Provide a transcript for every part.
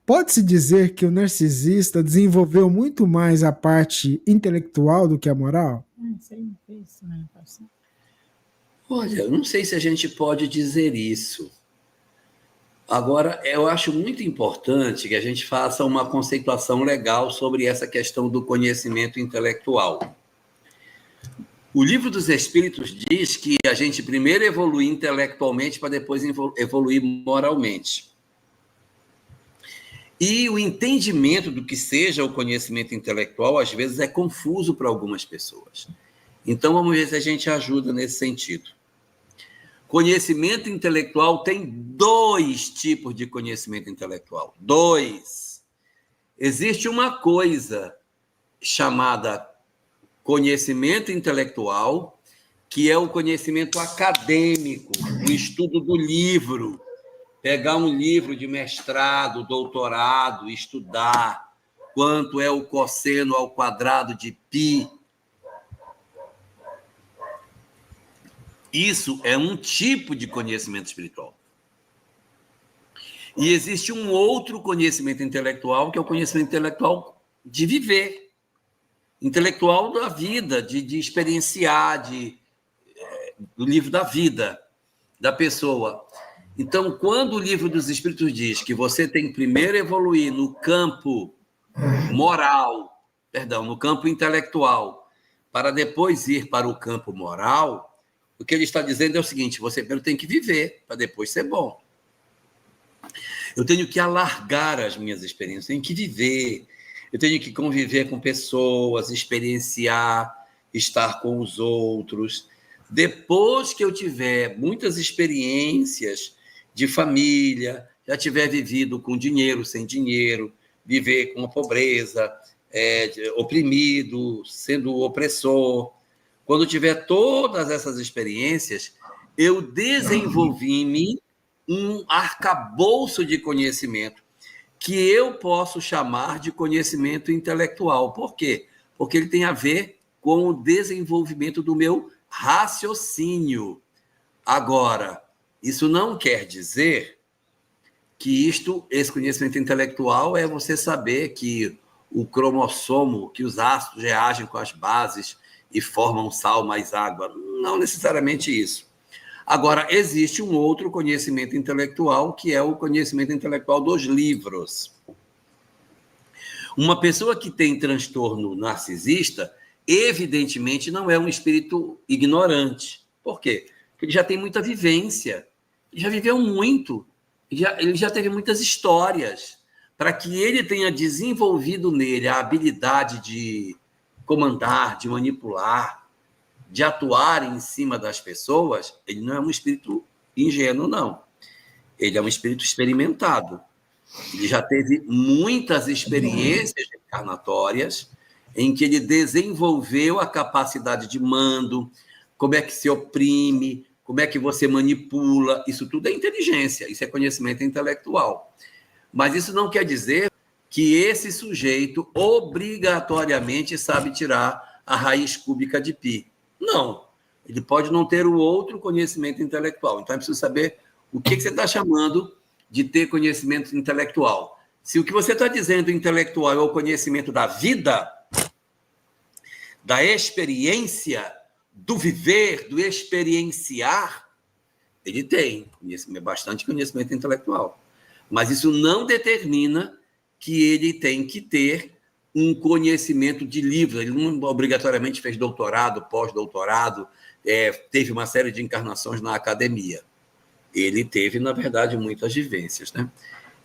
Pode-se dizer que o narcisista desenvolveu muito mais a parte intelectual do que a moral? Olha, eu não sei se a gente pode dizer isso. Agora, eu acho muito importante que a gente faça uma conceituação legal sobre essa questão do conhecimento intelectual. O Livro dos Espíritos diz que a gente primeiro evolui intelectualmente para depois evoluir moralmente. E o entendimento do que seja o conhecimento intelectual, às vezes, é confuso para algumas pessoas. Então, vamos ver se a gente ajuda nesse sentido. Conhecimento intelectual tem dois tipos de conhecimento intelectual. Dois. Existe uma coisa chamada conhecimento intelectual, que é o conhecimento acadêmico, o estudo do livro. Pegar um livro de mestrado, doutorado, estudar quanto é o cosseno ao quadrado de π. Isso é um tipo de conhecimento espiritual. E existe um outro conhecimento intelectual, que é o conhecimento intelectual de viver, intelectual da vida, de experienciar, do livro da vida da pessoa. Então, quando o Livro dos Espíritos diz que você tem que primeiro evoluir no campo moral, no campo intelectual, para depois ir para o campo moral, o que ele está dizendo é o seguinte: você primeiro tem que viver, para depois ser bom. Eu tenho que alargar as minhas experiências, tenho que viver, eu tenho que conviver com pessoas, experienciar, estar com os outros. Depois que eu tiver muitas experiências de família, já tiver vivido com dinheiro, sem dinheiro, viver com a pobreza, oprimido, sendo opressor. Quando tiver todas essas experiências, eu desenvolvi em mim um arcabouço de conhecimento que eu posso chamar de conhecimento intelectual. Por quê? Porque ele tem a ver com o desenvolvimento do meu raciocínio. Agora, isso não quer dizer que esse conhecimento intelectual é você saber que o cromossomo, que os ácidos reagem com as bases e formam sal mais água. Não necessariamente isso. Agora, existe um outro conhecimento intelectual, que é o conhecimento intelectual dos livros. Uma pessoa que tem transtorno narcisista, evidentemente, não é um espírito ignorante. Por quê? Porque ele já tem muita vivência, ele já viveu muito, ele já teve muitas histórias. Para que ele tenha desenvolvido nele a habilidade de comandar, de manipular, de atuar em cima das pessoas, ele não é um espírito ingênuo, não. Ele é um espírito experimentado. Ele já teve muitas experiências encarnatórias em que ele desenvolveu a capacidade de mando, como é que se oprime, como é que você manipula. Isso tudo é inteligência, isso é conhecimento intelectual. Mas isso não quer dizer que esse sujeito obrigatoriamente sabe tirar a raiz cúbica de π. Não. Ele pode não ter o outro conhecimento intelectual. Então, é preciso saber o que você está chamando de ter conhecimento intelectual. Se o que você está dizendo intelectual é o conhecimento da vida, da experiência, do viver, do experienciar, ele tem bastante conhecimento intelectual. Mas isso não determina que ele tem que ter um conhecimento de livros. Ele não obrigatoriamente fez doutorado, pós-doutorado, teve uma série de encarnações na academia. Ele teve, na verdade, muitas vivências, né?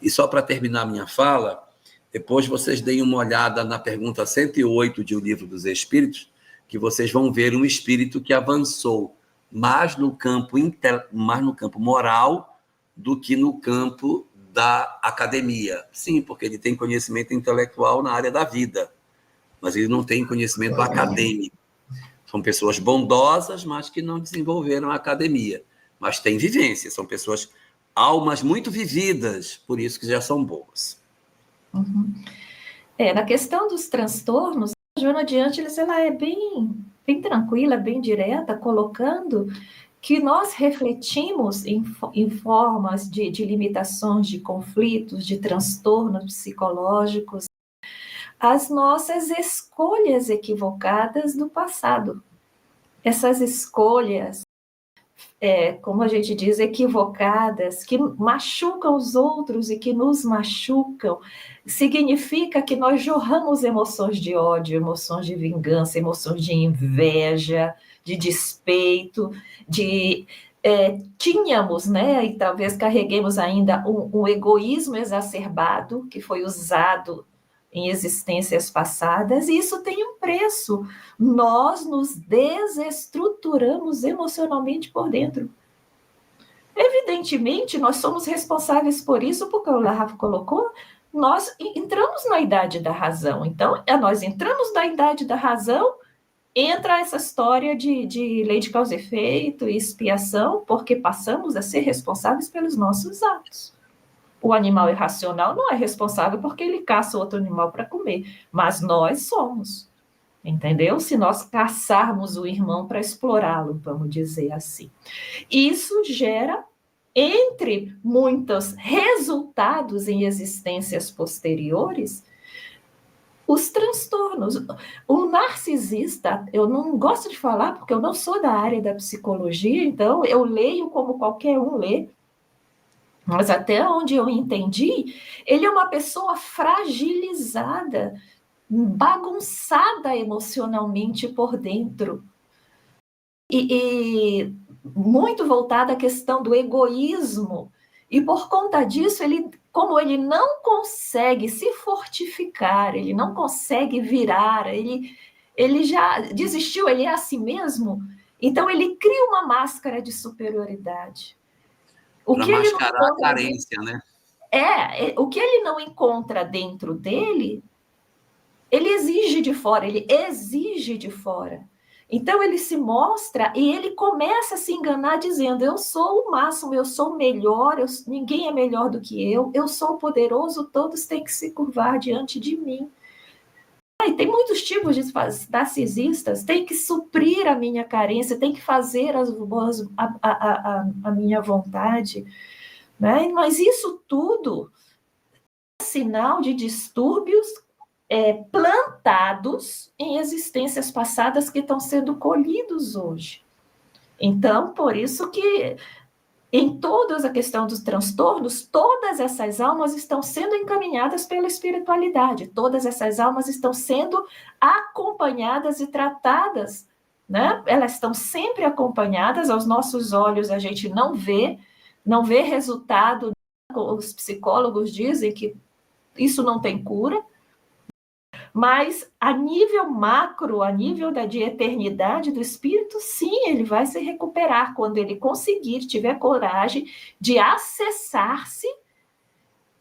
E só para terminar minha fala, depois vocês deem uma olhada na pergunta 108 de O Livro dos Espíritos, que vocês vão ver um espírito que avançou mais no campo moral do que no campo da academia. Sim, porque ele tem conhecimento intelectual na área da vida, mas ele não tem conhecimento acadêmico. São pessoas bondosas, mas que não desenvolveram a academia. Mas têm vivência, são pessoas, almas muito vividas, por isso que já são boas. Uhum. Na questão dos transtornos, a Joana de Ângeles, ela é bem tranquila, bem direta, colocando que nós refletimos em formas de limitações, de conflitos, de transtornos psicológicos, as nossas escolhas equivocadas do passado. Essas escolhas, como a gente diz, equivocadas, que machucam os outros e que nos machucam, significa que nós jorramos emoções de ódio, emoções de vingança, emoções de inveja, de despeito, tínhamos, né, e talvez carreguemos ainda um egoísmo exacerbado que foi usado em existências passadas, e isso tem um preço. Nós nos desestruturamos emocionalmente por dentro. Evidentemente, nós somos responsáveis por isso, porque o Olavo colocou, nós entramos na idade da razão. Então, nós entramos na idade da razão, entra essa história de lei de causa e efeito e expiação, porque passamos a ser responsáveis pelos nossos atos. O animal irracional não é responsável porque ele caça outro animal para comer, mas nós somos, entendeu? Se nós caçarmos o irmão para explorá-lo, vamos dizer assim. Isso gera, entre muitos resultados em existências posteriores, os transtornos. O narcisista, eu não gosto de falar porque eu não sou da área da psicologia, então eu leio como qualquer um lê, mas até onde eu entendi, ele é uma pessoa fragilizada, bagunçada emocionalmente por dentro. E muito voltada à questão do egoísmo. E por conta disso, como ele não consegue se fortificar, ele não consegue virar, ele já desistiu, ele é a si mesmo, então ele cria uma máscara de superioridade. Para mascarar a carência, né? O que ele não encontra dentro dele, ele exige de fora, ele exige de fora. Então ele se mostra e ele começa a se enganar dizendo, eu sou o máximo, eu sou o melhor, ninguém é melhor do que eu sou poderoso, todos têm que se curvar diante de mim. E tem muitos tipos de narcisistas, tem que suprir a minha carência, tem que fazer a minha vontade. Né? Mas isso tudo é sinal de distúrbios plantados em existências passadas que estão sendo colhidos hoje. Então, por isso que em toda a questão dos transtornos, todas essas almas estão sendo encaminhadas pela espiritualidade, todas essas almas estão sendo acompanhadas e tratadas, né? Elas estão sempre acompanhadas, aos nossos olhos a gente não vê resultado. Os psicólogos dizem que isso não tem cura, mas a nível macro, a nível de eternidade do espírito, sim, ele vai se recuperar quando ele conseguir, tiver coragem de acessar-se,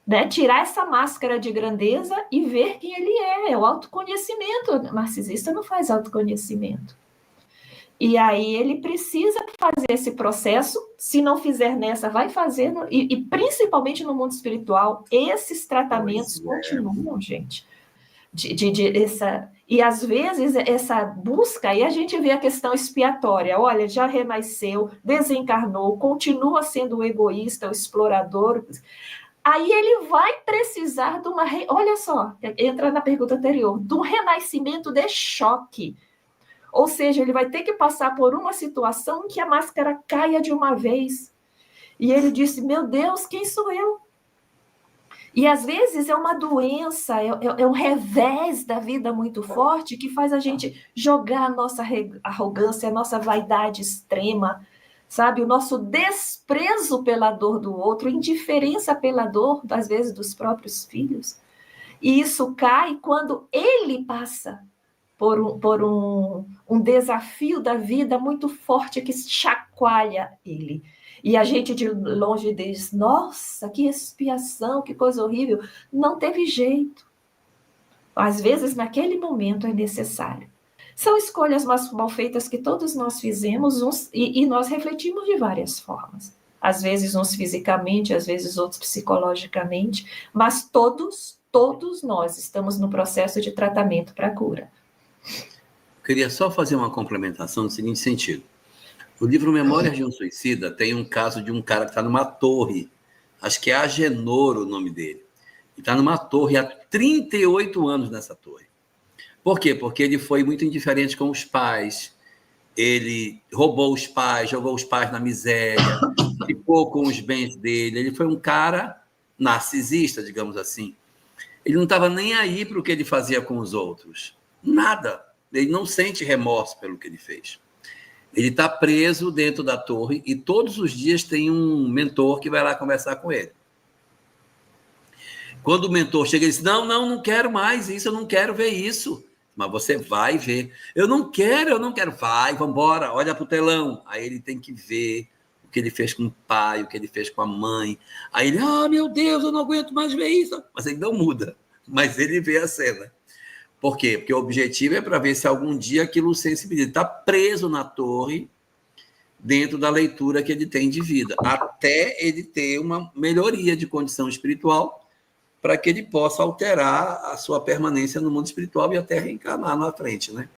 né, tirar essa máscara de grandeza e ver quem ele é o autoconhecimento. O narcisista não faz autoconhecimento. E aí ele precisa fazer esse processo, se não fizer nessa, vai fazer, e principalmente no mundo espiritual, esses tratamentos continuam, gente. E às vezes essa busca, e a gente vê a questão expiatória, olha, já renasceu, desencarnou, continua sendo o egoísta, o explorador, aí ele vai precisar de olha só, entra na pergunta anterior, de um renascimento de choque. Ou seja, ele vai ter que passar por uma situação em que a máscara caia de uma vez. E ele disse, meu Deus, quem sou eu? E às vezes é uma doença, é um revés da vida muito forte que faz a gente jogar a nossa arrogância, a nossa vaidade extrema, sabe? O nosso desprezo pela dor do outro, indiferença pela dor, às vezes, dos próprios filhos. E isso cai quando ele passa por um desafio da vida muito forte que chacoalha ele. E a gente de longe diz, nossa, que expiação, que coisa horrível. Não teve jeito. Às vezes, naquele momento, é necessário. São escolhas mal feitas que todos nós fizemos e nós refletimos de várias formas. Às vezes, uns fisicamente, às vezes, outros psicologicamente, mas todos nós estamos no processo de tratamento para a cura. Eu queria só fazer uma complementação no seguinte sentido. O livro Memórias de um Suicida tem um caso de um cara que está numa torre, acho que é Agenor o nome dele. Ele está numa torre há 38 anos nessa torre. Por quê? Porque ele foi muito indiferente com os pais, ele roubou os pais, jogou os pais na miséria, ficou com os bens dele. Ele foi um cara narcisista, digamos assim. Ele não estava nem aí para o que ele fazia com os outros. Nada. Ele não sente remorso pelo que ele fez. Ele está preso dentro da torre e todos os dias tem um mentor que vai lá conversar com ele. Quando o mentor chega, ele diz, não quero mais isso, eu não quero ver isso. Mas você vai ver. Eu não quero. Vai, vamos embora, olha para o telão. Aí ele tem que ver o que ele fez com o pai, o que ele fez com a mãe. Aí ele, meu Deus, eu não aguento mais ver isso. Mas ele não muda, mas ele vê a cena. Por quê? Porque o objetivo é para ver se algum dia aquilo o sensibiliza. Ele está preso na torre, dentro da leitura que ele tem de vida, até ele ter uma melhoria de condição espiritual, para que ele possa alterar a sua permanência no mundo espiritual e até reencarnar na frente, né?